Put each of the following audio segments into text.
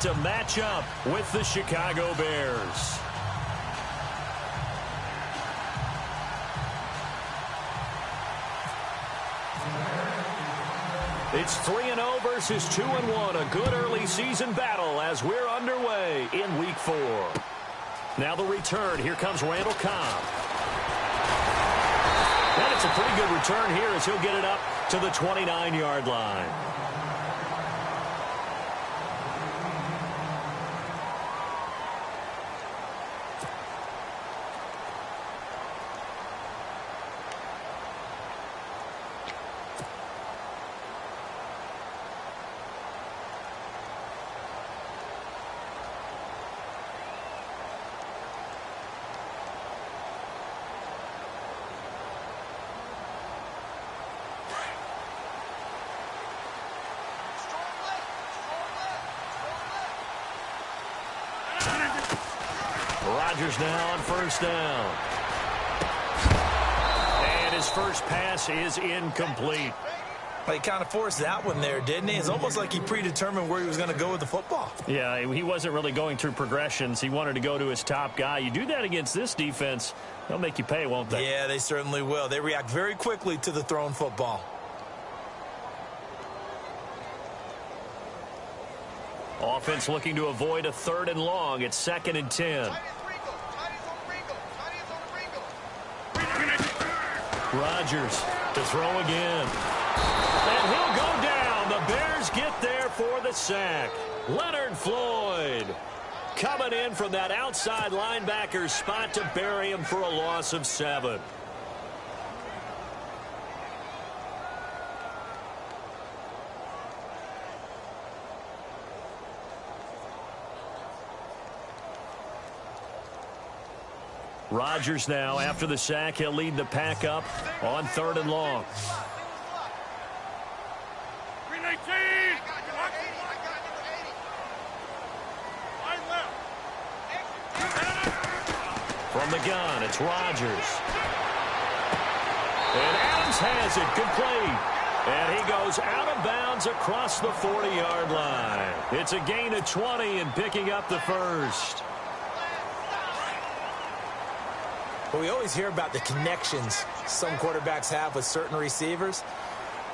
to match up with the Chicago Bears. It's 3-0 versus 2-1. A good early season battle as we're underway in Week 4. Now the return. Here comes Randall Cobb. And it's a pretty good return here as he'll get it up to the 29-yard line. Rodgers now on first down. And his first pass is incomplete. Well, he kind of forced that one there, didn't he? It's almost like he predetermined where he was going to go with the football. Yeah, he wasn't really going through progressions. He wanted to go to his top guy. You do that against this defense, they'll make you pay, won't they? Yeah, they certainly will. They react very quickly to the thrown football. Offense looking to avoid a 3rd and long. It's 2nd and 10. Rodgers to throw again. And he'll go down. The Bears get there for the sack. Leonard Floyd coming in from that outside linebacker spot to bury him for a loss of 7. Rodgers now, after the sack, he'll lead the pack up on 3rd and long. From the gun, it's Rodgers. And Adams has it complete. And he goes out of bounds across the 40-yard line. It's a gain of 20 and picking up the first. Well, we always hear about the connections some quarterbacks have with certain receivers.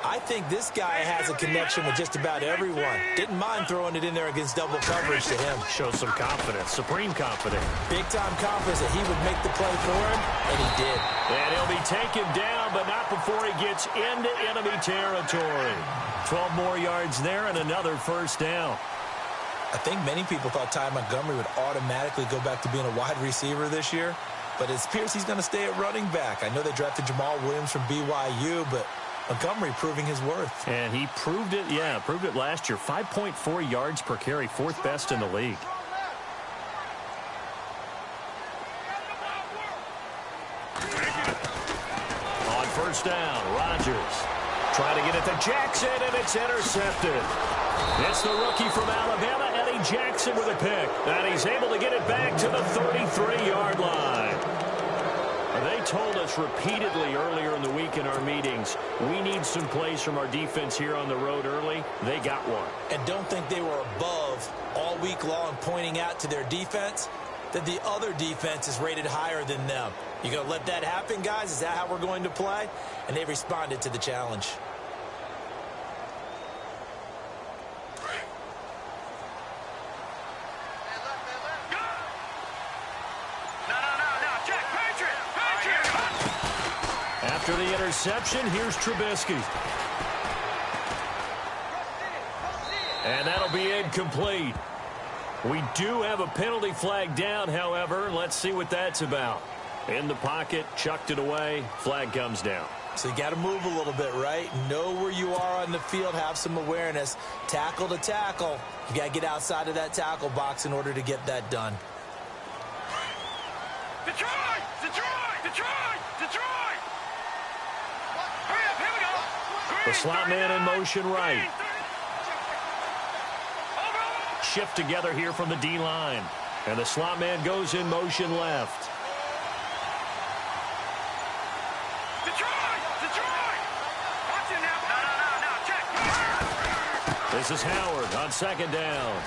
I think this guy has a connection with just about everyone. Didn't mind throwing it in there against double coverage to him. Shows some confidence, supreme confidence. Big-time confidence that he would make the play for him, and he did. And he'll be taken down, but not before he gets into enemy territory. 12 more yards there and another first down. I think many people thought Ty Montgomery would automatically go back to being a wide receiver this year, but it appears he's going to stay at running back. I know they drafted Jamal Williams from BYU, but Montgomery proving his worth. And he proved it, proved it last year. 5.4 yards per carry, 4th best in the league. On first down, Rodgers trying to get it to Jackson, and it's intercepted. It's the rookie from Alabama, Eddie Jackson, with a pick. And he's able to get it back to the 33-yard line. They told us repeatedly earlier in the week in our meetings, we need some plays from our defense here on the road early. They got one. And don't think they were above all week long pointing out to their defense that the other defense is rated higher than them. You going to let that happen, guys? Is that how we're going to play? And they responded to the challenge. After the interception, here's Trubisky. And that'll be incomplete. We do have a penalty flag down, however. Let's see what that's about. In the pocket, chucked it away, flag comes down. So you got to move a little bit, right? Know where you are on the field, have some awareness. Tackle to tackle. You got to get outside of that tackle box in order to get that done. Detroit! Detroit! Detroit! Detroit! Hurry up, here we go! The slot man in motion right. Shift together here from the D-line. And the slot man goes in motion left. Detroit! Detroit! Watch it now. No, check. This is Howard on second down.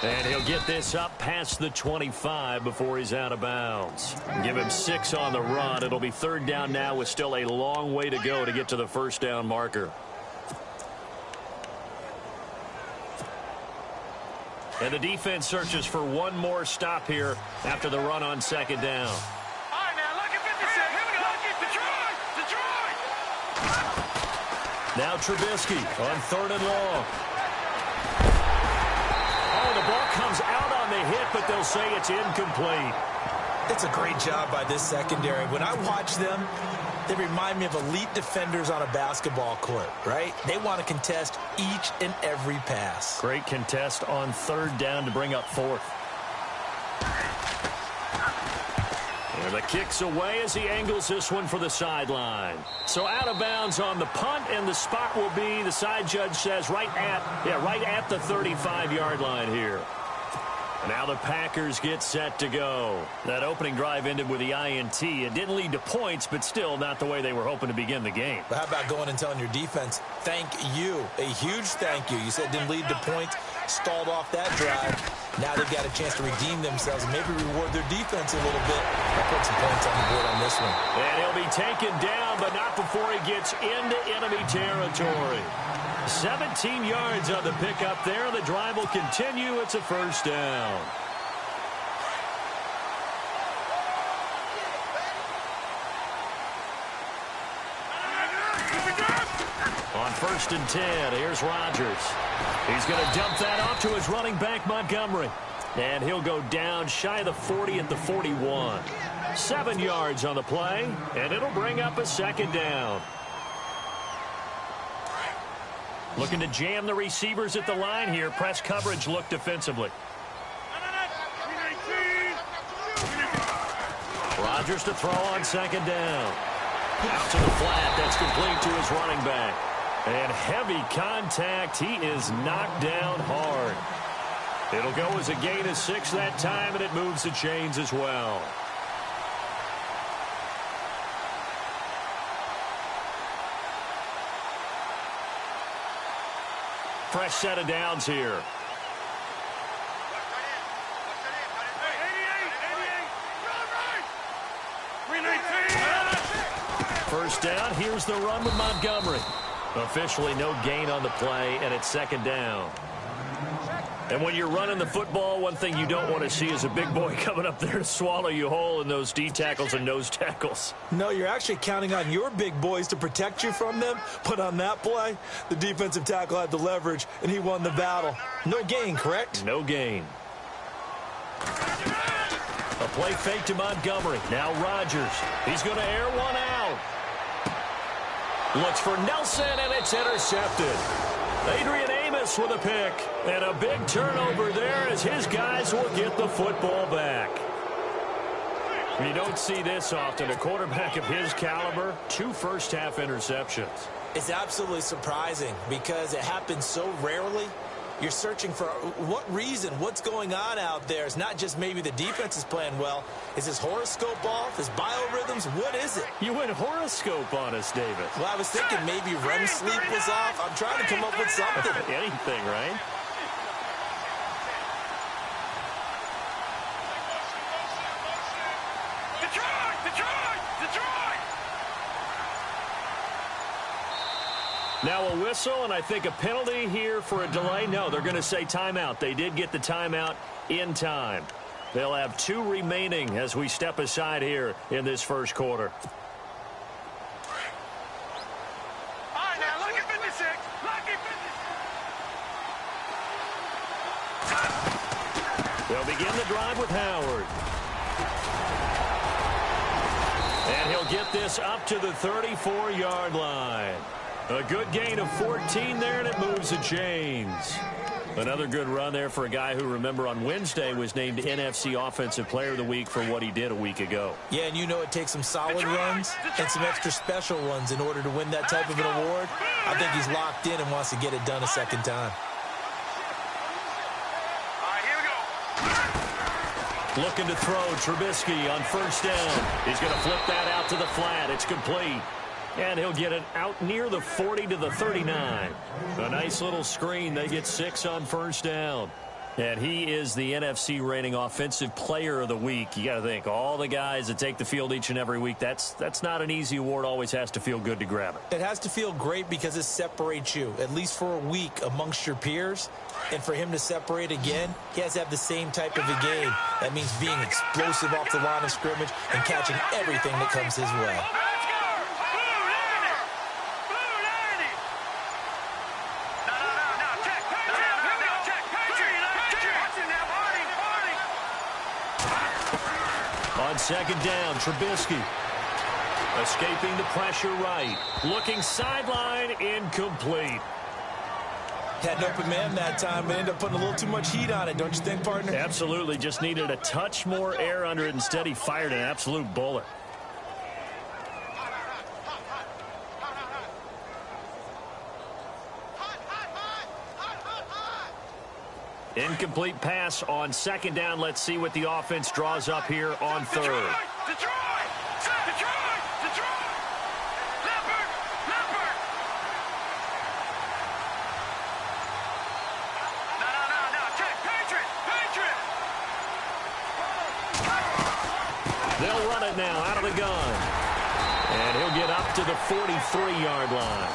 And he'll get this up past the 25 before he's out of bounds. Give him 6 on the run. It'll be 3rd down now with still a long way to go to get to the first down marker. And the defense searches for one more stop here after the run on 2nd down. All right, now, look at 56. Here we go. Detroit! Now Trubisky on 3rd and long. Oh, the ball comes out on the hit, but they'll say it's incomplete. It's a great job by this secondary. When I watch them, they remind me of elite defenders on a basketball court, right? They want to contest each and every pass. Great contest on 3rd down to bring up 4th. And the kick's away as he angles this one for the sideline. So out of bounds on the punt, and the spot will be, the side judge says, right at the 35-yard line here. Now the Packers get set to go. That opening drive ended with the INT. It didn't lead to points, but still not the way they were hoping to begin the game. But how about going and telling your defense, thank you, a huge thank you. You said it didn't lead to points, stalled off that drive. Now they've got a chance to redeem themselves and maybe reward their defense a little bit. I'll put some points on the board on this one. And he'll be taken down, but not before he gets into enemy territory. 17 yards on the pickup there. The drive will continue. It's a 1st down. On 1st and 10, here's Rodgers. He's going to dump that off to his running back, Montgomery. And he'll go down shy of the 40 at the 41. 7 yards on the play, and it'll bring up a 2nd down. Looking to jam the receivers at the line here. Press coverage look defensively. Rodgers to throw on 2nd down. Out to the flat. That's complete to his running back. And heavy contact. He is knocked down hard. It'll go as a gain of 6 that time, and it moves the chains as well. Fresh set of downs here. First down, here's the run with Montgomery. Officially no gain on the play, and it's 2nd down. And when you're running the football, one thing you don't want to see is a big boy coming up there to swallow you whole in those D tackles and nose tackles. No, you're actually counting on your big boys to protect you from them. But on that play, the defensive tackle had the leverage, and he won the battle. No gain, correct? No gain. A play fake to Montgomery. Now Rodgers. He's going to air one out. Looks for Nelson, and it's intercepted. Adrian Amos with a pick. And a big turnover there as his guys will get the football back. You don't see this often. A quarterback of his caliber, 2 first-half interceptions. It's absolutely surprising because it happens so rarely. You're searching for what reason, what's going on out there. It's not just maybe the defense is playing well. Is his horoscope off? His biorhythms? What is it? You went horoscope on us, David. Well, I was thinking maybe REM sleep was off. I'm trying to come up with something. Anything, right? Detroit! Detroit! Detroit! Now a whistle, and I think a penalty here for a delay. No, they're going to say timeout. They did get the timeout in time. They'll have 2 remaining as we step aside here in this first quarter. All right, now, look at 56. Look at 56. They'll begin the drive with Howard. And he'll get this up to the 34-yard line. A good gain of 14 there, and it moves the chains. Another good run there for a guy who, remember, on Wednesday was named NFC Offensive Player of the Week for what he did a week ago. Yeah, and you know it takes some solid runs and some extra special ones in order to win that type of an award. I think he's locked in and wants to get it done a 2nd time. All right, here we go. Looking to throw, Trubisky on 1st down. He's going to flip that out to the flat. It's complete. And he'll get it out near the 40 to the 39. A nice little screen. They get 6 on first down. And he is the NFC rating offensive player of the week. You got to think, all the guys that take the field each and every week, that's not an easy award. Always has to feel good to grab it. It has to feel great because it separates you, at least for a week, amongst your peers. And for him to separate again, he has to have the same type of a game. That means being explosive off the line of scrimmage and catching everything that comes his way. On second down, Trubisky. Escaping the pressure right. Looking sideline, incomplete. Had an open man that time, but ended up putting a little too much heat on it, don't you think, partner? Absolutely. Just needed a touch more air under it. Instead, he fired an absolute bullet. Incomplete pass on second down. Let's see what the offense draws up here on third. Detroit! Leopard! No. Patriot! They'll run it now out of the gun. And he'll get up to the 43-yard line.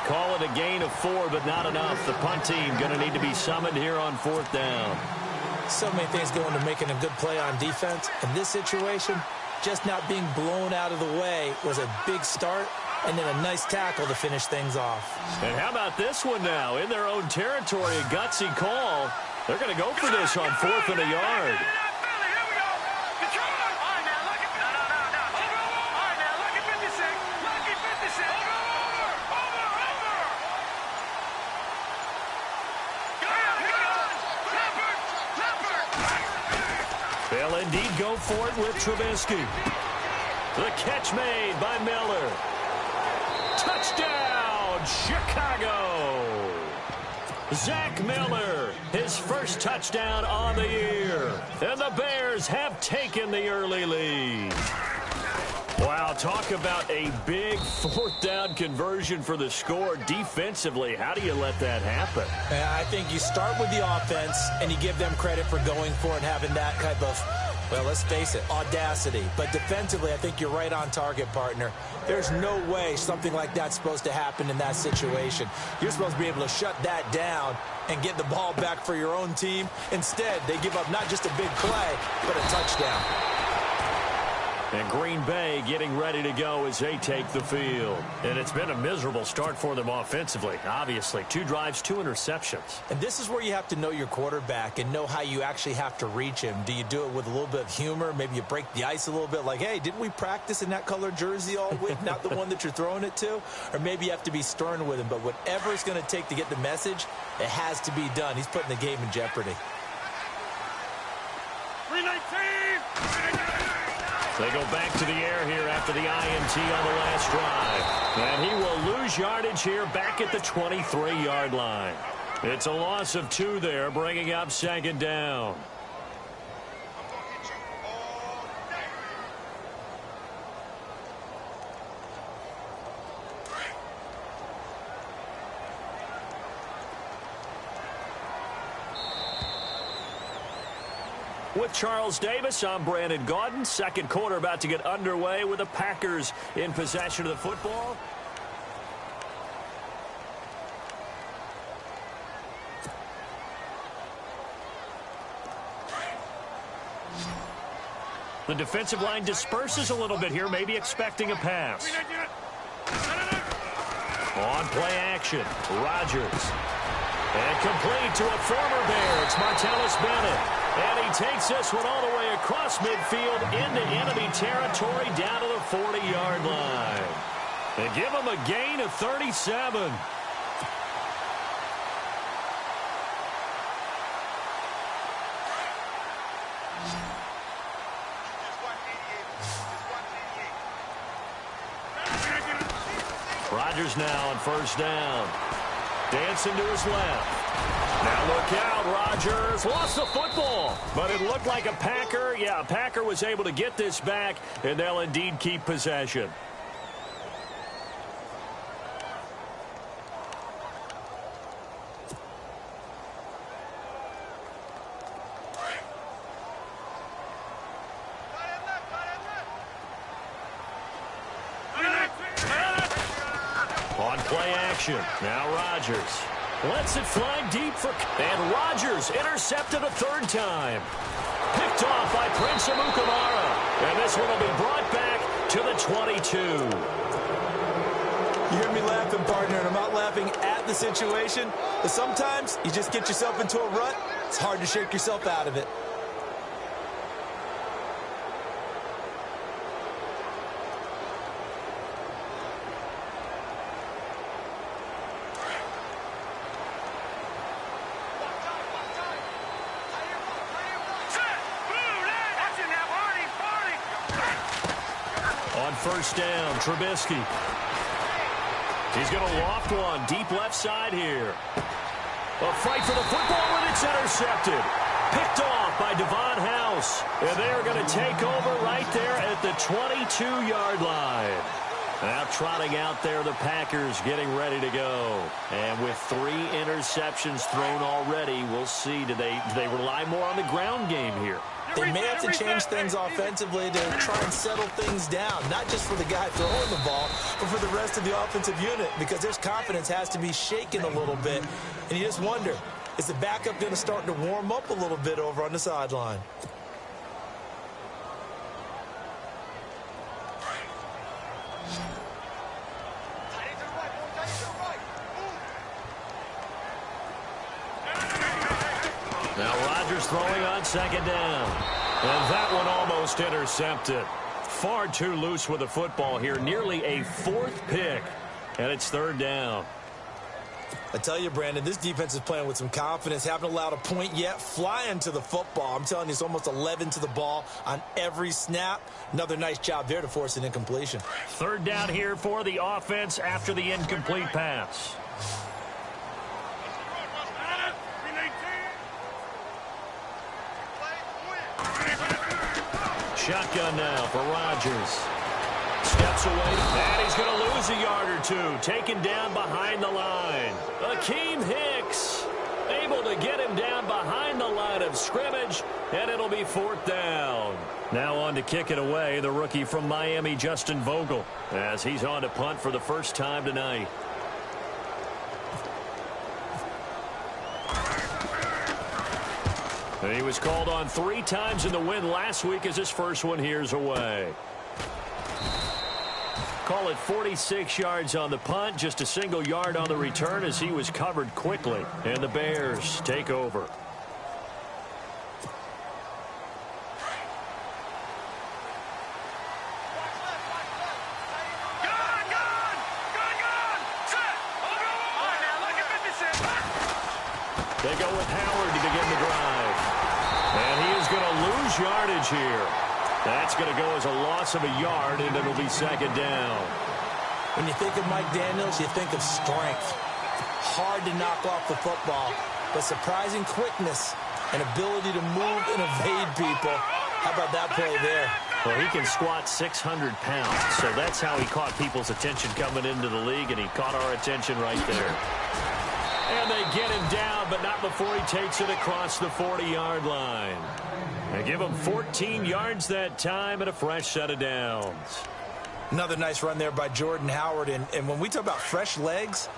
Call it a gain of 4, but not enough. The punt team going to need to be summoned here on fourth down. So many things go into making a good play on defense. In this situation, just not being blown out of the way was a big start, and then a nice tackle to finish things off. And how about this one now? In their own territory, a gutsy call. They're going to go for this on 4th and a yard. They'll indeed go for it with Trubisky. The catch made by Miller. Touchdown, Chicago! Zach Miller, his first touchdown on the year. And the Bears have taken the early lead. Wow, talk about a big fourth down conversion for the score defensively. How do you let that happen? I think you start with the offense and you give them credit for going for it and having that type of, well, let's face it, audacity. But defensively, I think you're right on target, partner. There's no way something like that's supposed to happen in that situation. You're supposed to be able to shut that down and get the ball back for your own team. Instead, they give up not just a big play, but a touchdown. And Green Bay getting ready to go as they take the field. And it's been a miserable start for them offensively, obviously. 2 drives, 2 interceptions. And this is where you have to know your quarterback and know how you actually have to reach him. Do you do it with a little bit of humor? Maybe you break the ice a little bit like, hey, didn't we practice in that color jersey all week? Not the one that you're throwing it to? Or maybe you have to be stern with him. But whatever it's going to take to get the message, it has to be done. He's putting the game in jeopardy. 319! They go back to the air here after the INT on the last drive. And he will lose yardage here back at the 23-yard line. It's a loss of 2 there, bringing up second down. With Charles Davis, I'm Brandon Gaudin. Second quarter about to get underway with the Packers in possession of the football. The defensive line disperses a little bit here, maybe expecting a pass. On play action, Rodgers. And complete to a former Bear. It's Martellus Bennett. And he takes this one all the way across midfield into enemy territory down to the 40-yard line. They give him a gain of 37. Rodgers now on first down. Dancing to his left. Now look out, Rodgers lost the football, but it looked like a Packer. Yeah, a Packer was able to get this back, and they'll indeed keep possession. play action. Now Rodgers lets it fly deep for... And Rodgers intercepted a third time. Picked off by Prince Amukamara. And this one will be brought back to the 22. You hear me laughing, partner, and I'm not laughing at the situation, but sometimes you just get yourself into a rut. It's hard to shake yourself out of it. On first down, Trubisky. He's going to loft one deep left side here. A fight for the football, and it's intercepted. Picked off by Devon House. And they're going to take over right there at the 22-yard line. Now trotting out there, the Packers getting ready to go. And with 3 interceptions thrown already, we'll see. Do they rely more on the ground game here? They may have to change things offensively to try and settle things down, not just for the guy throwing the ball, but for the rest of the offensive unit, because their confidence has to be shaken a little bit. And you just wonder, is the backup going to start to warm up a little bit over on the sideline? Now Rodgers throwing on second down. And that one almost intercepted. Far too loose with the football here. Nearly a 4th pick. And it's third down. I tell you, Brandon, this defense is playing with some confidence. Haven't allowed a point yet. Flying to the football. I'm telling you, it's almost 11 to the ball on every snap. Another nice job there to force an incompletion. Third down here for the offense after the incomplete pass. Shotgun now for Rodgers. Steps away, and he's going to lose a yard or two. Taken down behind the line. Akeem Hicks able to get him down behind the line of scrimmage, and it'll be 4th down. Now on to kick it away, the rookie from Miami, Justin Vogel, as he's on to punt for the first time tonight. And he was called on 3 times in the win last week as his first one here's away. Call it 46 yards on the punt, just a single yard on the return as he was covered quickly. And the Bears take over. They go with Howard to begin the drive. And he is going to lose yardage here. That's going to go as a loss of a yard, and it'll be second down. When you think of Mike Daniels, you think of strength. Hard to knock off the football, but surprising quickness and ability to move and evade people. How about that play there? Well, he can squat 600 pounds, so that's how he caught people's attention coming into the league, and he caught our attention right there. And they get him down, but not before he takes it across the 40-yard line. They give him 14 yards that time and a fresh set of downs. Another nice run there by Jordan Howard. And when we talk about fresh legs,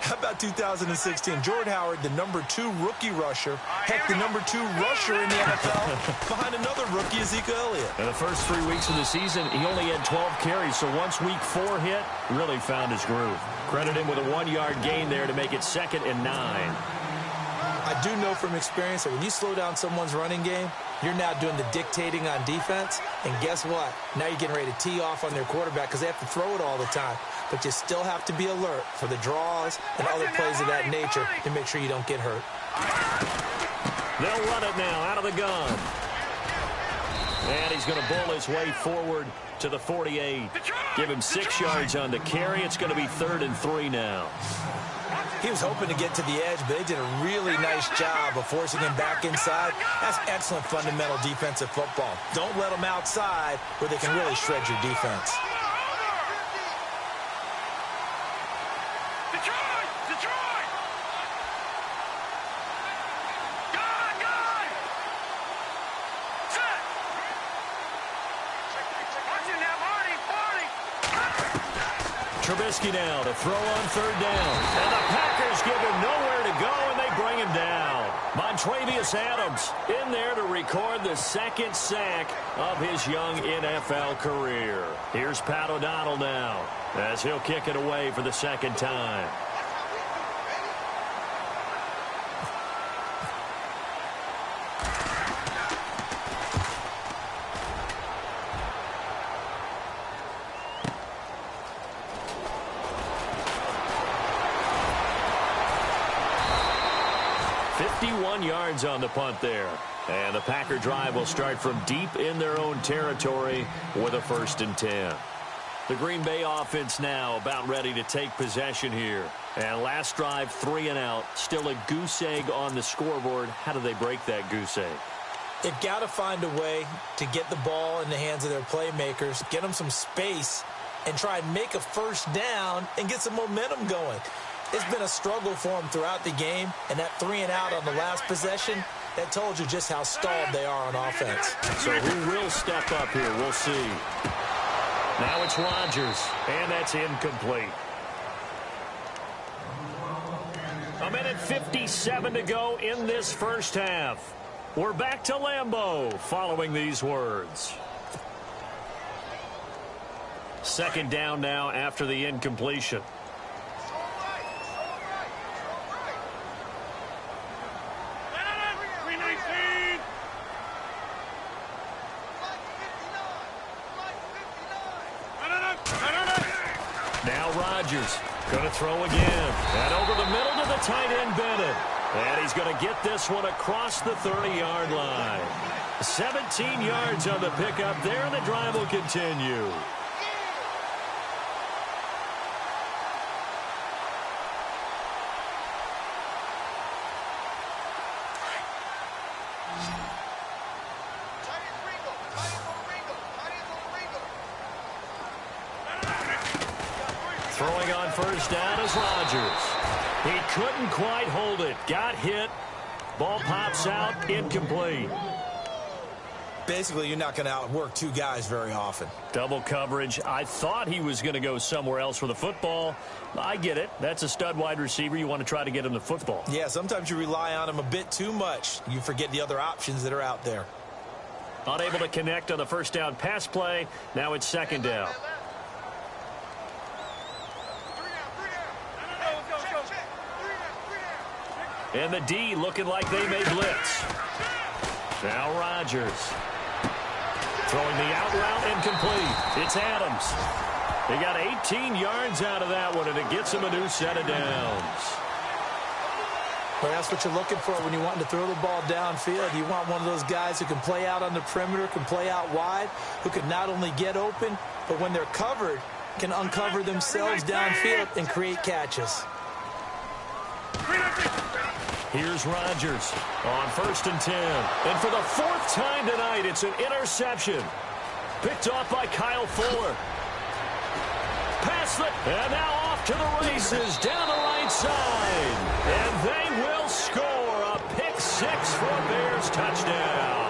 how about 2016? Jordan Howard, the #2 rookie rusher. Heck, the #2 rusher in the NFL behind another rookie, Ezekiel Elliott. In the first 3 weeks of the season, he only had 12 carries. So once week 4 hit, really found his groove. Credit him with a 1-yard gain there to make it 2nd and 9. I do know from experience that when you slow down someone's running game, you're now doing the dictating on defense. And guess what? Now you're getting ready to tee off on their quarterback because they have to throw it all the time. But you still have to be alert for the draws and other plays of that nature to make sure you don't get hurt. They'll run it now out of the gun. And he's going to bull his way forward to the 48. Give him 6 yards on the carry. It's going to be 3rd and 3 now. He was hoping to get to the edge, but they did a really nice job of forcing him back inside. That's excellent fundamental defensive football. Don't let them outside where they can really shred your defense. Trubisky now to throw on third down. And the Packers give him nowhere to go, and they bring him down. Montravius Adams in there to record the second sack of his young NFL career. Here's Pat O'Donnell now as he'll kick it away for the second time. Yards on the punt there. And the Packer drive will start from deep in their own territory with a 1st and 10. The Green Bay offense now about ready to take possession here. And last drive, 3 and out. Still a goose egg on the scoreboard. How do they break that goose egg? They've got to find a way to get the ball in the hands of their playmakers, get them some space, and try and make a first down and get some momentum going. It's been a struggle for them throughout the game, and that 3 and out on the last possession, that told you just how stalled they are on offense. So who will step up here? We'll see. Now it's Rodgers, and that's incomplete. 1:57 to go in this first half. We're back to Lambeau following these words. Second down now after the incompletion. Rodgers going to throw again. And over the middle to the tight end, Bennett. And he's going to get this one across the 30-yard line. 17 yards on the pickup there, and the drive will continue. Throwing on first down is Rodgers. He couldn't quite hold it. Got hit. Ball pops out. Incomplete. Basically, you're not going to outwork 2 guys very often. Double coverage. I thought he was going to go somewhere else with the football. I get it. That's a stud wide receiver. You want to try to get him the football. Yeah, sometimes you rely on him a bit too much. You forget the other options that are out there. Unable to connect on the first down pass play. Now it's second down. And the D looking like they may blitz. Now Rodgers. Throwing the out route incomplete. It's Adams. He got 18 yards out of that one, and it gets him a new set of downs. Well, that's what you're looking for when you're wanting to throw the ball downfield. You want one of those guys who can play out on the perimeter, can play out wide, who can not only get open, but when they're covered, can uncover themselves downfield and create catches. Here's Rodgers on 1st and 10. And for the 4th time tonight, it's an interception. Picked off by Kyle Fuller. Pass it, and now off to the races down the right side. And they will score a pick 6 for a Bears touchdown.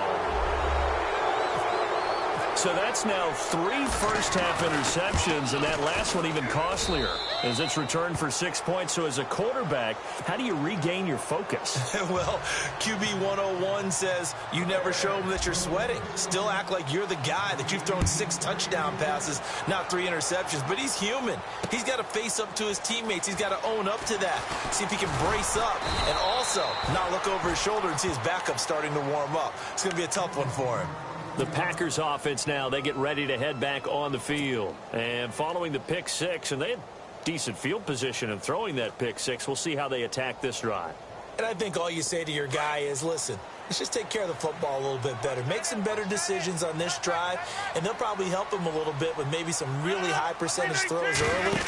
So that's now 3 first-half interceptions, and that last one even costlier as it's returned for 6 points. So as a quarterback, how do you regain your focus? Well, QB 101 says you never show them that you're sweating. Still act like you're the guy, that you've thrown 6 touchdown passes, not 3 interceptions. But he's human. He's got to face up to his teammates. He's got to own up to that. See if he can brace up and also not look over his shoulder and see his backup starting to warm up. It's going to be a tough one for him. The Packers offense now, they get ready to head back on the field. And following the pick 6, and they had decent field position in throwing that pick 6. We'll see how they attack this drive. And I think all you say to your guy is, listen, let's just take care of the football a little bit better. Make some better decisions on this drive, and they'll probably help him a little bit with maybe some really high percentage throws early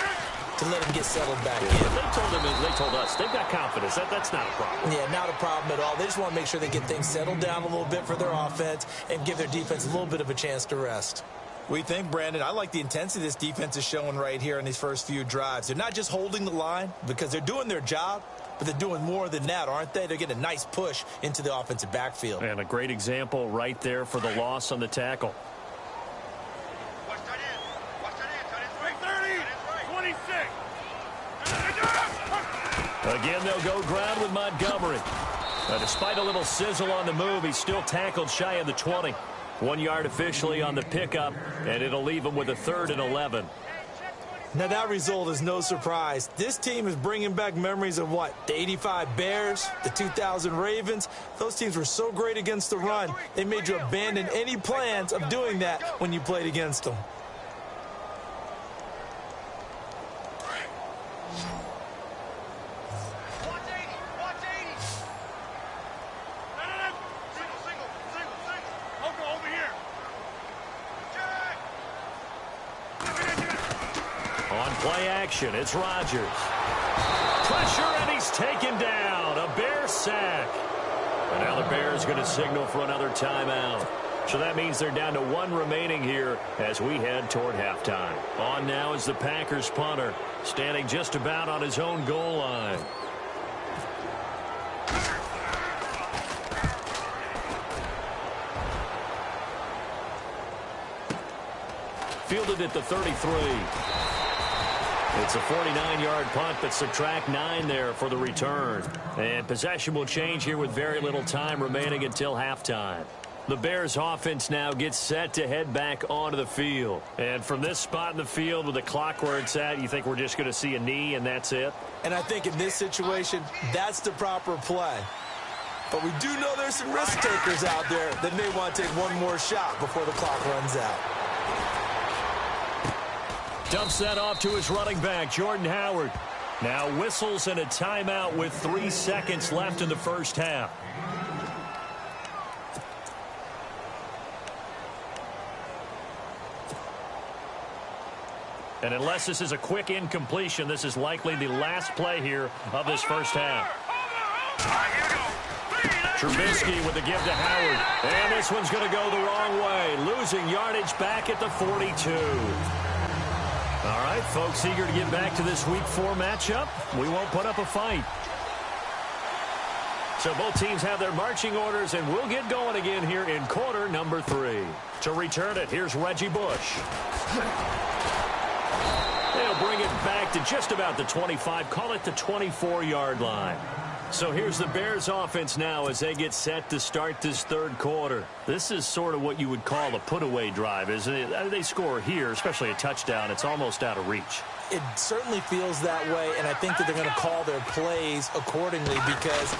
to let him get settled back in. They told us they've got confidence. That's not a problem. Yeah, not a problem at all. They just want to make sure they get things settled down a little bit for their offense and give their defense a little bit of a chance to rest. What do you think, Brandon? I like the intensity this defense is showing right here in these first few drives. They're not just holding the line because they're doing their job, but they're doing more than that, aren't they? They're getting a nice push into the offensive backfield. And a great example right there for the loss on the tackle. Watch that in. Watch that in. 30, 26. Despite a little sizzle on the move, he's still tackled shy of the 20. 1 yard officially on the pickup, and it'll leave him with a 3rd and 11. Now, that result is no surprise. This team is bringing back memories of what? The 85 Bears, the 2000 Ravens. Those teams were so great against the run, they made you abandon any plans of doing that when you played against them. Play action, it's Rodgers. Pressure, and he's taken down. A Bear sack. And now the Bears going to signal for another timeout. So that means they're down to 1 remaining here as we head toward halftime. On now is the Packers punter, standing just about on his own goal line. Fielded at the 33. It's a 49-yard punt, but subtract 9 there for the return. And possession will change here with very little time remaining until halftime. The Bears offense now gets set to head back onto the field. And from this spot in the field with the clock where it's at, you think we're just going to see a knee and that's it? And I think in this situation, that's the proper play. But we do know there's some risk takers out there that may want to take one more shot before the clock runs out. Dumps that off to his running back, Jordan Howard. Now whistles and a timeout with 3 seconds left in the first half. And unless this is a quick incompletion, this is likely the last play here of this first half. Trubisky with the give to Howard. And this one's going to go the wrong way. Losing yardage back at the 42. All right, folks, eager to get back to this Week 4 matchup. We won't put up a fight. So both teams have their marching orders, and we'll get going again here in quarter number 3. To return it, here's Reggie Bush. They'll bring it back to just about the 25, call it the 24-yard line. So here's the Bears offense now as they get set to start this third quarter. This is sort of what you would call a put-away drive, isn't it? They score here, especially a touchdown. It's almost out of reach. It certainly feels that way, and I think that they're going to call their plays accordingly because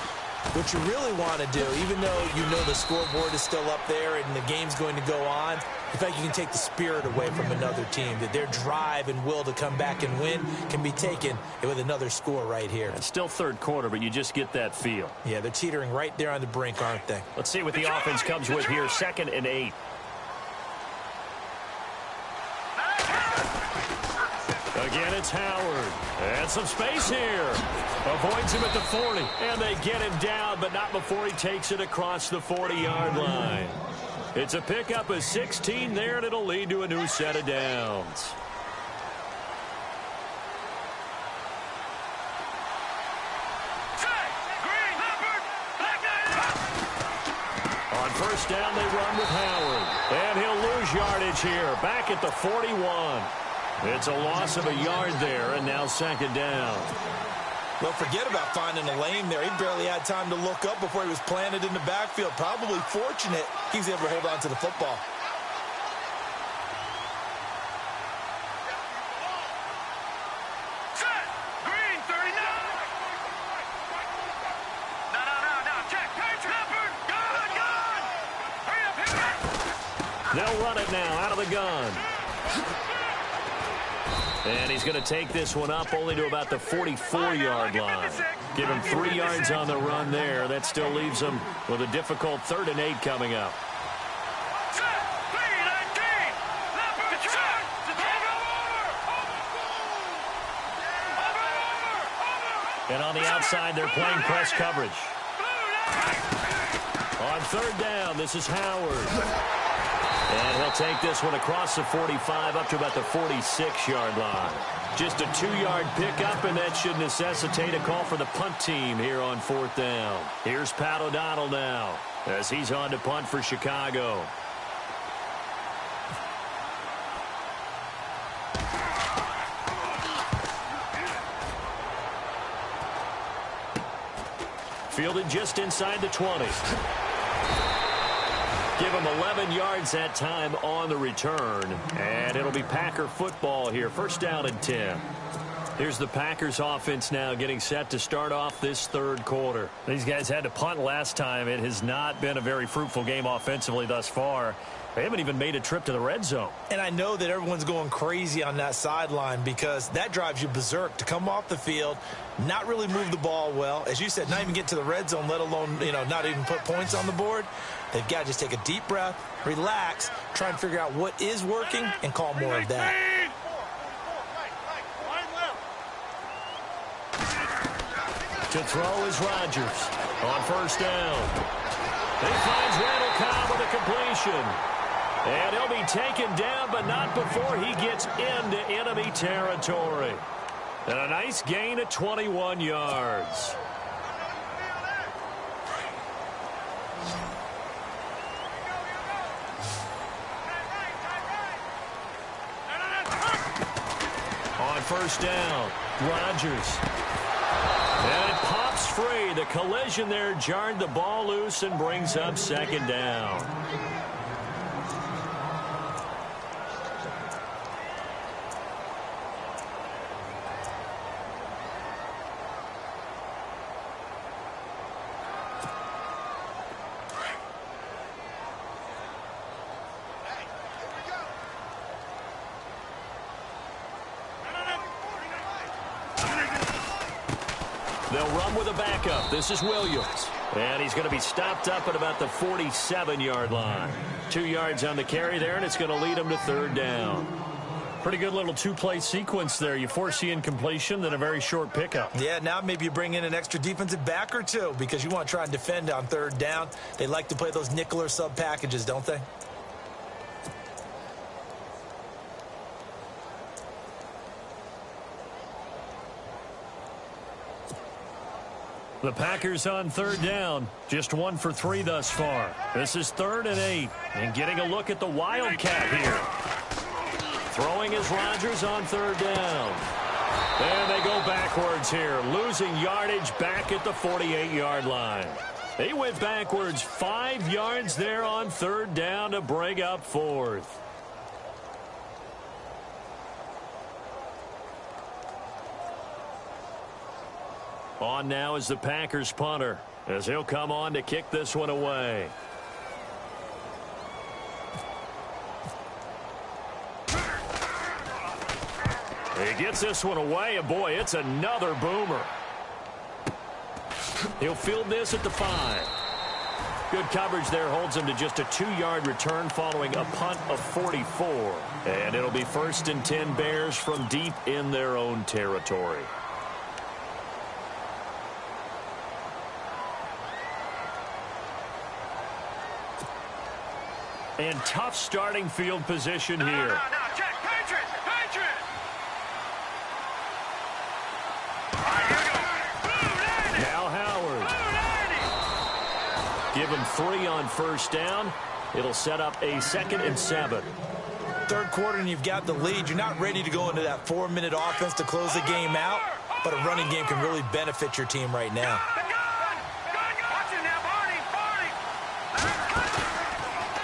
what you really want to do, even though you know the scoreboard is still up there and the game's going to go on, in fact, you can take the spirit away from another team, that their drive and will to come back and win can be taken with another score right here. It's still third quarter, but you just get that feel. Yeah, they're teetering right there on the brink, aren't they? Let's see what the offense comes with here. 2nd and 8. Again, it's Howard. And some space here. Avoids him at the 40. And they get him down, but not before he takes it across the 40-yard line. It's a pickup of 16 there, and it'll lead to a new set of downs. On first down, they run with Howard. And he'll lose yardage here, back at the 41. It's a loss of a yard there, and now 2nd down. Well, forget about finding a lane there. He barely had time to look up before he was planted in the backfield. Probably fortunate he was able to hold on to the football. Set! Green, 39! No, check! Leopard! Gun! Hurry up, hit it! They'll run it now out of the gun. And he's going to take this one up only to about the 44-yard line. Give him 3 yards on the run there. That still leaves him with a difficult 3rd and 8 coming up. And on the outside, they're playing press coverage. On 3rd down, this is Howard. And he'll take this one across the 45 up to about the 46-yard line. Just a 2-yard pickup, and that should necessitate a call for the punt team here on 4th down. Here's Pat O'Donnell now as he's on to punt for Chicago. Fielded just inside the 20. Give him 11 yards that time on the return. And it'll be Packer football here. First down and 10. Here's the Packers offense now getting set to start off this third quarter. These guys had to punt last time. It has not been a very fruitful game offensively thus far. They haven't even made a trip to the red zone. And I know that everyone's going crazy on that sideline because that drives you berserk to come off the field, not really move the ball well. As you said, not even get to the red zone, let alone, not even put points on the board. They've got to just take a deep breath, relax, try and figure out what is working, and call more of that. To throw is Rodgers on first down. He finds Randall Cobb with a completion. And he'll be taken down, but not before he gets into enemy territory. And a nice gain of 21 yards. On first down, Rodgers. And it pops free. The collision there jarred the ball loose and brings up second down. They'll run with a backup. This is Williams. And he's going to be stopped up at about the 47-yard line. 2 yards on the carry there, and it's going to lead him to third down. Pretty good little two-play sequence there. You force the incompletion, then a very short pickup. Yeah, now maybe you bring in an extra defensive back or two because you want to try and defend on third down. They like to play those nickel or sub packages, don't they? The Packers on third down. Just 1 for 3 thus far. This is 3rd and 8. And getting a look at the Wildcat here. Throwing is Rodgers on third down. And they go backwards here. Losing yardage back at the 48-yard line. They went backwards 5 yards there on third down to bring up 4th. On now is the Packers punter, as he'll come on to kick this one away. He gets this one away, and boy, it's another boomer. He'll field this at the 5. Good coverage there holds him to just a 2-yard return following a punt of 44. And it'll be 1st and 10 Bears from deep in their own territory. And tough starting field position here. No, check. Patriots! Now Howard. Give him 3 on first down. It'll set up a 2nd and 7. Third quarter and you've got the lead. You're not ready to go into that 4-minute offense to close the game out, but a running game can really benefit your team right now.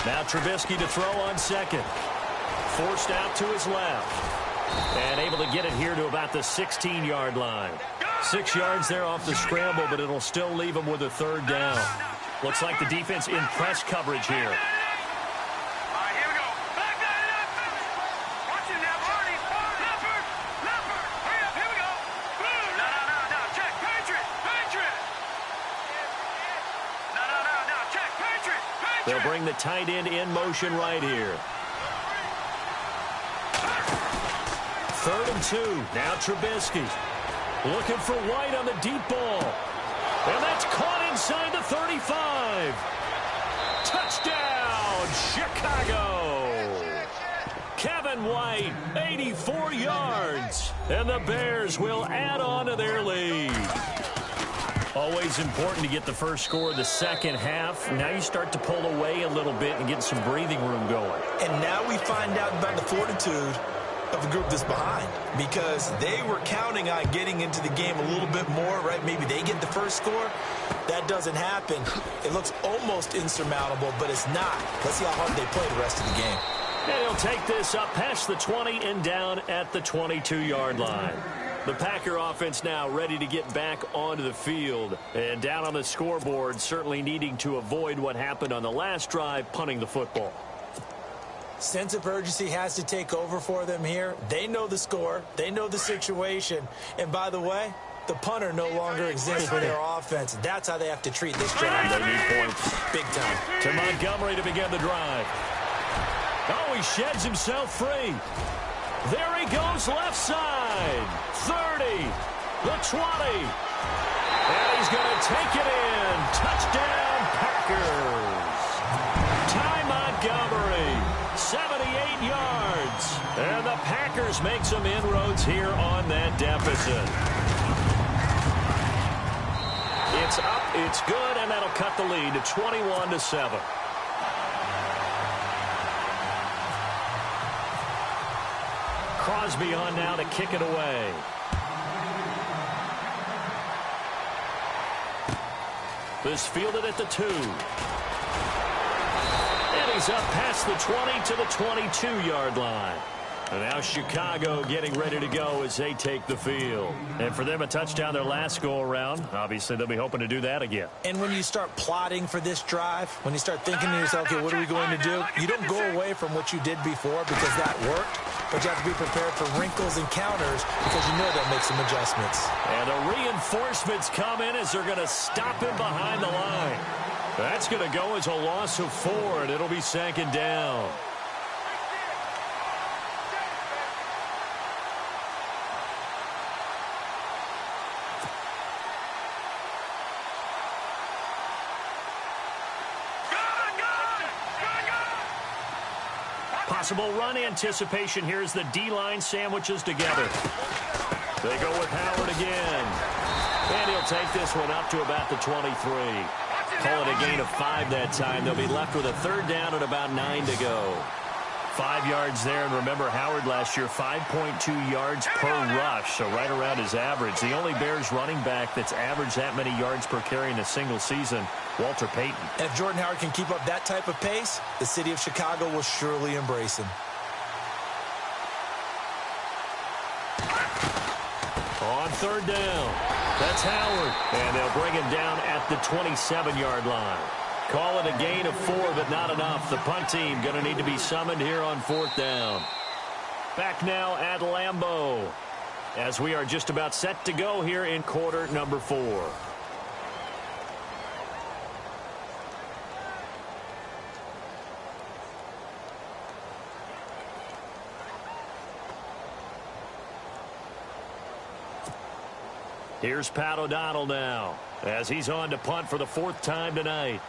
Now Trubisky to throw on 2nd. Forced out to his left. And able to get it here to about the 16-yard line. 6 yards there off the scramble, but it'll still leave him with a 3rd down. Looks like the defense in press coverage here. They'll bring the tight end in motion right here. 3rd and 2. Now Trubisky. Looking for White on the deep ball. And that's caught inside the 35. Touchdown, Chicago. Kevin White, 84 yards. And the Bears will add on to their lead. Always important to get the first score of the second half. Now you start to pull away a little bit and get some breathing room going. And now we find out about the fortitude of the group that's behind because they were counting on getting into the game a little bit more, right? Maybe they get the first score. That doesn't happen. It looks almost insurmountable, but it's not. Let's see how hard they play the rest of the game. And he'll take this up past the 20 and down at the 22-yard line. The Packer offense now ready to get back onto the field. And down on the scoreboard, certainly needing to avoid what happened on the last drive, punting the football. Sense of urgency has to take over for them here. They know the score. They know the situation. And by the way, the punter no longer exists for their offense. That's how they have to treat this drive. They need points. Big time. To Montgomery to begin the drive. Oh, he sheds himself free. There he goes left side. 30. The 20. And he's going to take it in. Touchdown, Packers. Ty Montgomery, 78 yards. And the Packers make some inroads here on that deficit. It's up, it's good, and that'll cut the lead to 21-7. Crosby on now to kick it away. This fielded at the 2. And he's up past the 20 to the 22-yard line. And now Chicago getting ready to go as they take the field. And for them, a touchdown their last go-around. Obviously, they'll be hoping to do that again. And when you start plotting for this drive, when you start thinking to yourself, okay, what are we going to do? You don't go away from what you did before because that worked. But you have to be prepared for wrinkles and counters because you know they'll make some adjustments. And the reinforcements come in as they're going to stop him behind the line. That's going to go as a loss of 4, and it'll be second down. Possible run anticipation. Here's the D-line sandwiches together. They go with Howard again. And he'll take this one up to about the 23. Call it a gain of 5 that time. They'll be left with a third down and about 9 to go. 5 yards there. And remember, Howard last year, 5.2 yards per rush, so right around his average. The only Bears running back that's averaged that many yards per carry in a single season, Walter Payton. And if Jordan Howard can keep up that type of pace, the city of Chicago will surely embrace him. On third down, that's Howard. And they'll bring him down at the 27-yard line. Call it a gain of 4, but not enough. The punt team going to need to be summoned here on fourth down. Back now at Lambeau, as we are just about set to go here in quarter number 4. Here's Pat O'Donnell now, as he's on to punt for the 4th time tonight.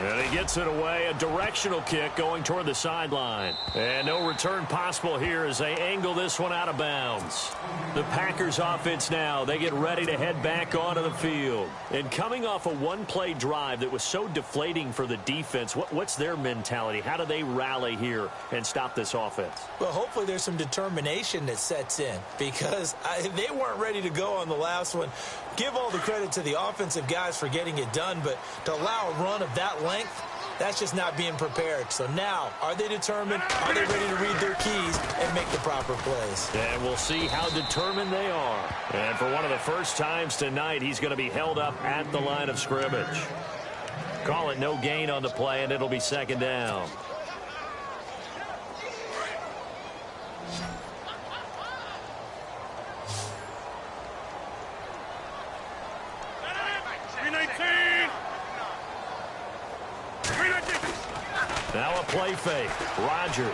And he gets it away, a directional kick going toward the sideline. And no return possible here as they angle this one out of bounds. The Packers offense now, they get ready to head back onto the field. And coming off a one-play drive that was so deflating for the defense, what's their mentality? How do they rally here and stop this offense? Well, hopefully there's some determination that sets in because they weren't ready to go on the last one. Give all the credit to the offensive guys for getting it done, but to allow a run of that length, that's just not being prepared. So now, are they determined? Are they ready to read their keys and make the proper plays? And we'll see how determined they are. And for one of the first times tonight, he's going to be held up at the line of scrimmage. Call it no gain on the play, and it'll be second down. Now a play fake. Rodgers.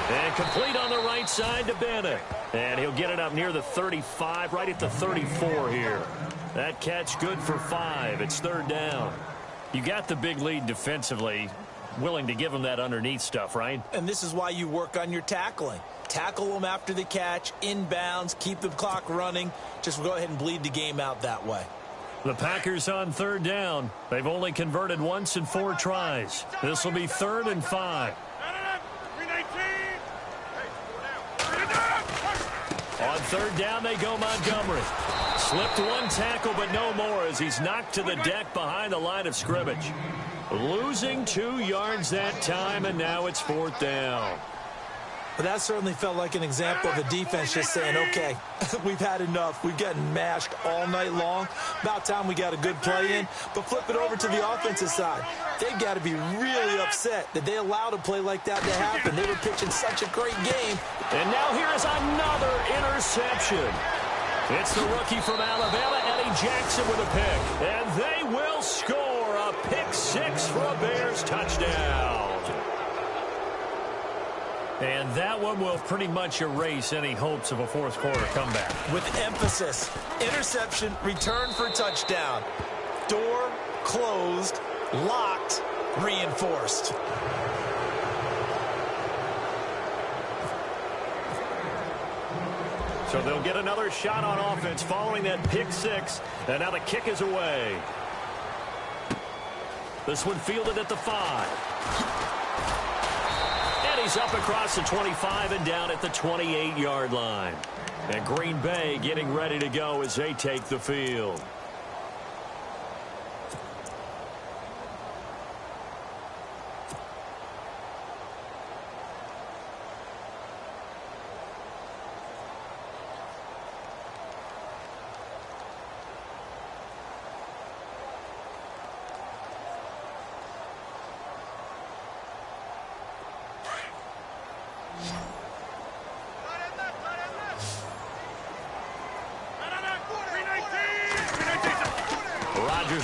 And complete on the right side to Bennett. And he'll get it up near the 35, right at the 34 here. That catch good for 5. It's third down. You got the big lead defensively. Willing to give him that underneath stuff, right? And this is why you work on your tackling. Tackle them after the catch, inbounds, keep the clock running. Just go ahead and bleed the game out that way. The Packers on third down. They've only converted once in 4 tries. This will be 3rd and 5. On third down, they go Montgomery. Slipped 1 tackle, but no more as he's knocked to the deck behind the line of scrimmage. Losing 2 yards that time, and now it's 4th down. But that certainly felt like an example of the defense just saying, okay, we've had enough. We've gotten mashed all night long. About time we got a good play in. But flip it over to the offensive side. They've got to be really upset that they allowed a play like that to happen. They were pitching such a great game. And now here is another interception. It's the rookie from Alabama, Eddie Jackson, with a pick. And they will score a pick 6 for a Bears touchdown. And that one will pretty much erase any hopes of a 4th quarter comeback. With emphasis, interception, return for touchdown. Door closed, locked, reinforced. So they'll get another shot on offense following that pick 6. And now the kick is away. This one fielded at the 5. He's up across the 25 and down at the 28-yard line. And Green Bay getting ready to go as they take the field.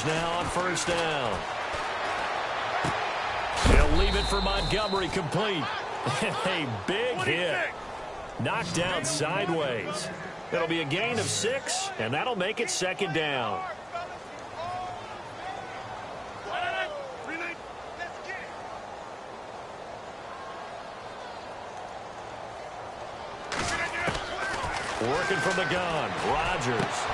Now on 1st down. He'll leave it for Montgomery, complete. A big hit. Knocked down sideways. It'll be a gain of 6, and that'll make it 2nd down. Working from the gun, Rodgers.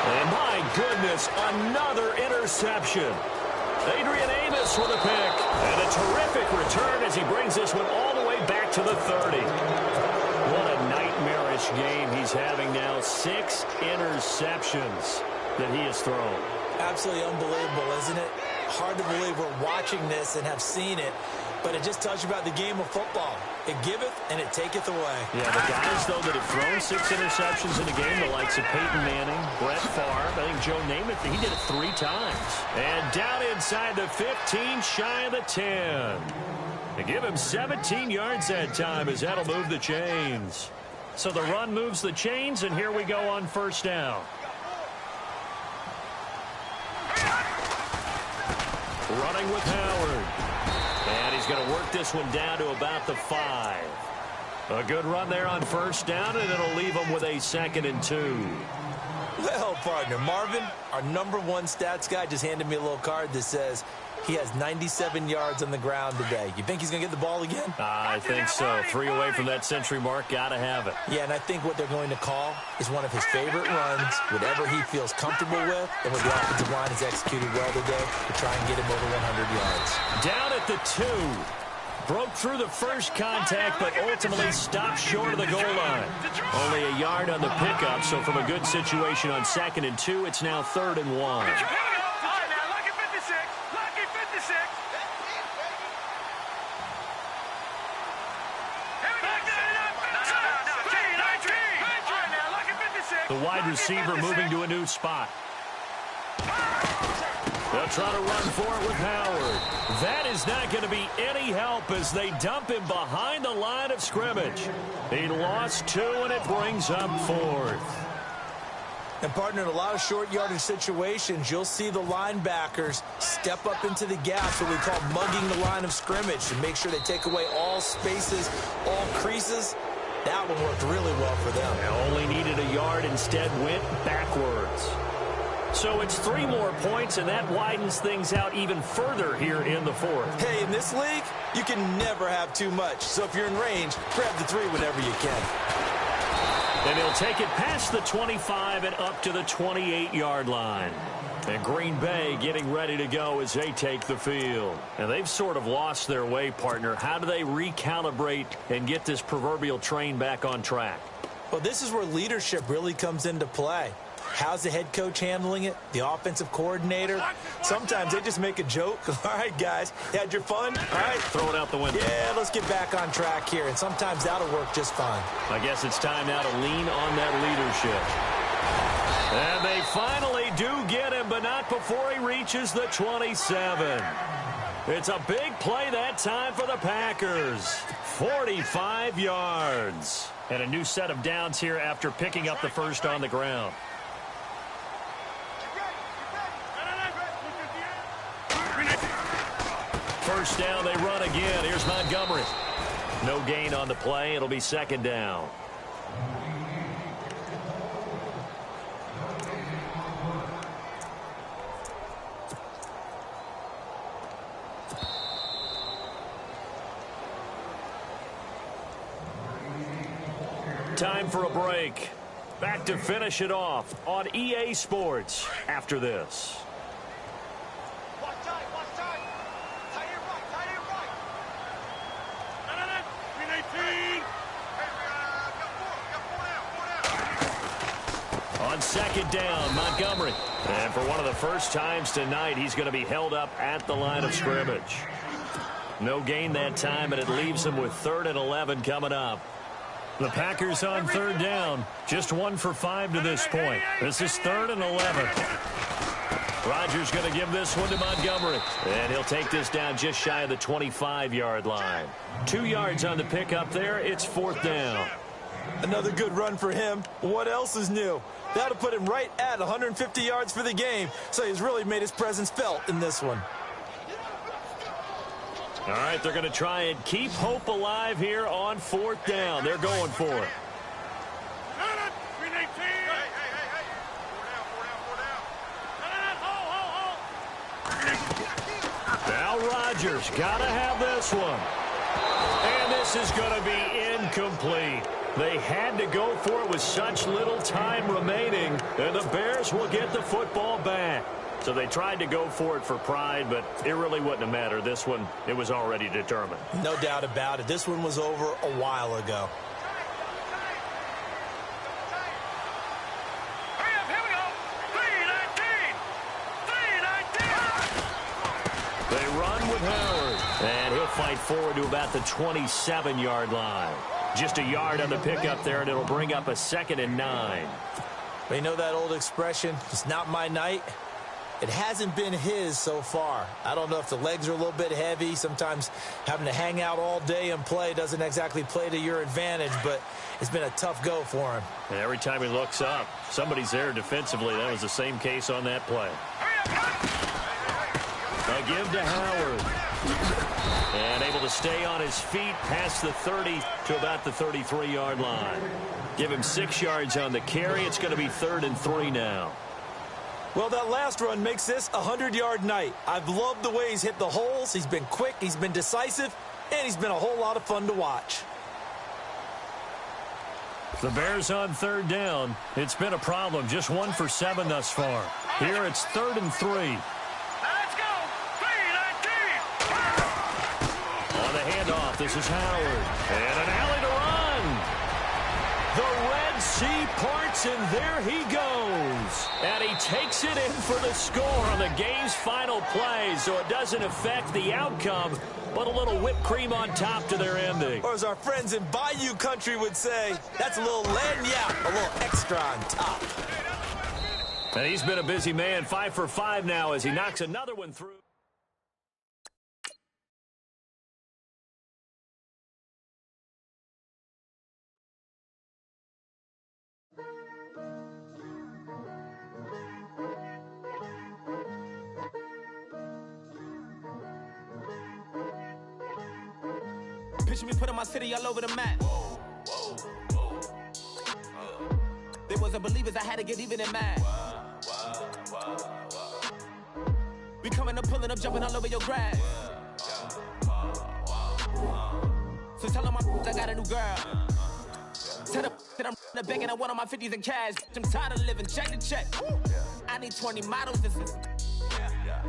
And my goodness, another interception. Adrian Amos with a pick. And a terrific return as he brings this one all the way back to the 30. What a nightmarish game he's having now. 6 interceptions that he has thrown. Absolutely unbelievable, isn't it? Hard to believe we're watching this and have seen it. But it just tells you about the game of football. It giveth and it taketh away. Yeah, the guys, though, that have thrown 6 interceptions in a game, the likes of Peyton Manning, Brett Favre, I think Joe Namath, he did it 3 times. And down inside the 15, shy of the 10. They give him 17 yards that time as that'll move the chains. So the run moves the chains, and here we go on 1st down. Running with Howard. And he's going to work this one down to about the 5. A good run there on 1st down, and it'll leave him with a 2nd and 2. Well, partner, Marvin, our #1 stats guy, just handed me a little card that says he has 97 yards on the ground today. You think he's going to get the ball again? I think so. 3 away from that century mark. Got to have it. Yeah, and I think what they're going to call is one of his favorite runs, whatever he feels comfortable with, and what the offensive line has executed well today to try and get him over 100 yards. Down at the 2. Broke through the first contact, but ultimately stopped short of the goal line. Only a yard on the pickup, so from a good situation on 2nd and 2, it's now 3rd and 1. The wide receiver moving to a new spot. They'll try to run for it with Howard. That is not going to be any help as they dump him behind the line of scrimmage. He lost 2, and it brings up 4th. And, partner, in a lot of short yardage situations, you'll see the linebackers step up into the gaps, what we call mugging the line of scrimmage, to make sure they take away all spaces, all creases. That one worked really well for them. They only needed a yard, instead went backwards. So it's 3 more points, and that widens things out even further here in the 4th. Hey, in this league, you can never have too much. So if you're in range, grab the 3 whenever you can. And he'll take it past the 25 and up to the 28-yard line. And Green Bay getting ready to go as they take the field. And they've sort of lost their way, partner. How do they recalibrate and get this proverbial train back on track? Well, this is where leadership really comes into play. How's the head coach handling it? The offensive coordinator? Sometimes they just make a joke. All right, guys, you had your fun? All right. Throw it out the window. Yeah, let's get back on track here. And sometimes that'll work just fine. I guess it's time now to lean on that leadership. And they finally do get him, but not before he reaches the 27. It's a big play that time for the Packers. 45 yards. And a new set of downs here after picking up the first on the ground. First down, they run again. Here's Montgomery. No gain on the play. It'll be second down. Time for a break. Back to finish it off on EA Sports after this. On second down, Montgomery. And for one of the first times tonight, he's going to be held up at the line of scrimmage. No gain that time, and it leaves him with 3rd and 11 coming up. The Packers on third down. Just 1 for 5 to this point. This is 3rd and 11. Rodgers going to give this one to Montgomery. And he'll take this down just shy of the 25-yard line. 2 yards on the pickup there. It's 4th down. Another good run for him. What else is new? That'll put him right at 150 yards for the game. So he's really made his presence felt in this one. All right, they're going to try and keep hope alive here on 4th down. They're going for it. Now Rodgers got to have this one. And this is going to be incomplete. They had to go for it with such little time remaining, and the Bears will get the football back. So they tried to go for it for pride, but it really wouldn't have mattered. This one, it was already determined. No doubt about it. This one was over a while ago. They run with Howard, and he'll fight forward to about the 27-yard line. Just a yard on the pickup there, and it'll bring up a 2nd and 9. You know that old expression, it's not my night? It hasn't been his so far. I don't know if the legs are a little bit heavy. Sometimes having to hang out all day and play doesn't exactly play to your advantage, but it's been a tough go for him. And every time he looks up, somebody's there defensively. That was the same case on that play. A give to Howard. And able to stay on his feet past the 30 to about the 33-yard line. Give him 6 yards on the carry. It's going to be 3rd and 3 now. Well, that last run makes this a 100-yard night. I've loved the way he's hit the holes. He's been quick, he's been decisive, and he's been a whole lot of fun to watch. The Bears on 3rd down. It's been a problem. Just 1 for 7 thus far. Here it's 3rd and 3. Let's go! 3-19! On the handoff, this is Howard. And an alley to run. The Red Sea parts, and there he goes. And he takes it in for the score on the game's final play, so it doesn't affect the outcome, but a little whipped cream on top to their ending. Or as our friends in Bayou country would say, that's a little lagniappe, a little extra on top. And he's been a busy man, 5 for 5 now as he knocks another one through. Picture me putting my city all over the map. They wasn't believers, I had to get even in mad. We coming up, pulling up, jumping all over your grass. So tell them I got a new girl. Tell them that I'm the bank and I want on my 50s in cash. I'm tired of living check to check. I need 20 models. This is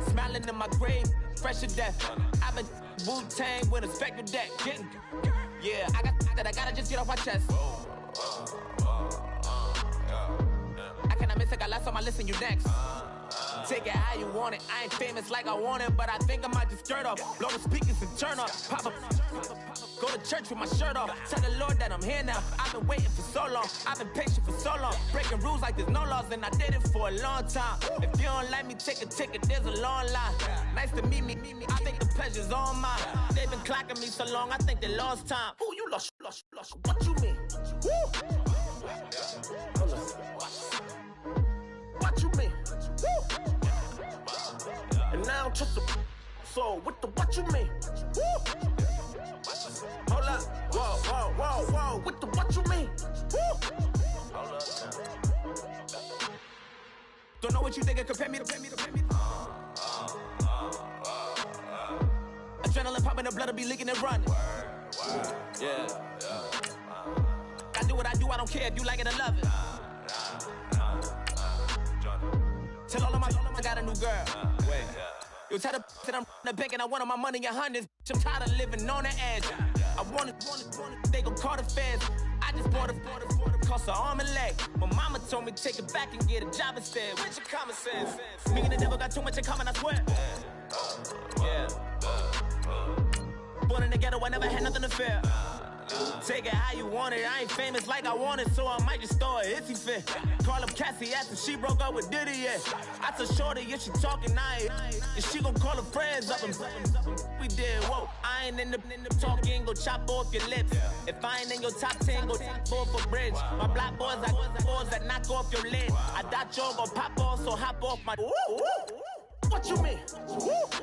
smiling in my grave, fresh to death. I've been Wu-Tang with a spectral deck. Yeah, I got that. I gotta just get off my chest. I cannot miss. I got last on my list and you next. Take it how you want it. I ain't famous like I want it, but I think I might just skirt off. Blow the speakers and turn off. Pop up. Go to church with my shirt off. Tell the Lord that I'm here now. I've been waiting for so long. I've been patient for so long. Breaking rules like there's no laws, and I did it for a long time. If you don't like me, take a ticket. There's a long line. Nice to meet me. I think the pleasure's all mine. They've been clocking me so long, I think they lost time. Ooh, you lost. What you mean? Woo! What you mean? Woo! And now I don't trust the so what you mean? Woo! Hold up, whoa, with the what you mean? Woo! Don't know what you think, compare me to. Adrenaline popping, the blood will be leaking and running. Yeah. I do what I do, I don't care if you like it or love it. Tell all of my I got a new girl. Wait. You tell the that I'm the bank and I want all my money in hundreds. I'm tired of living on the edge. I want it. They gon' call the feds. I just bought a cost an arm and leg. My mama told me take it back and get a job instead. Where's your common sense? Me and the devil got too much in common, I swear. Yeah. Born in the ghetto, I never had nothing to fear. Take it how you want it. I ain't famous like I want it, so I might just throw a hissy fit. Call up Cassie after she broke up with Diddy, yeah. I told Shorty if she talking, and she gon' call her friends up and we did, whoa. I ain't in the talking, go chop off your lips. If I ain't in your top 10, go top 4 for bridge. My black boys, I got boys that knock off your lid. I doubt y'all gon' pop off, so hop off my. What you mean? Woo!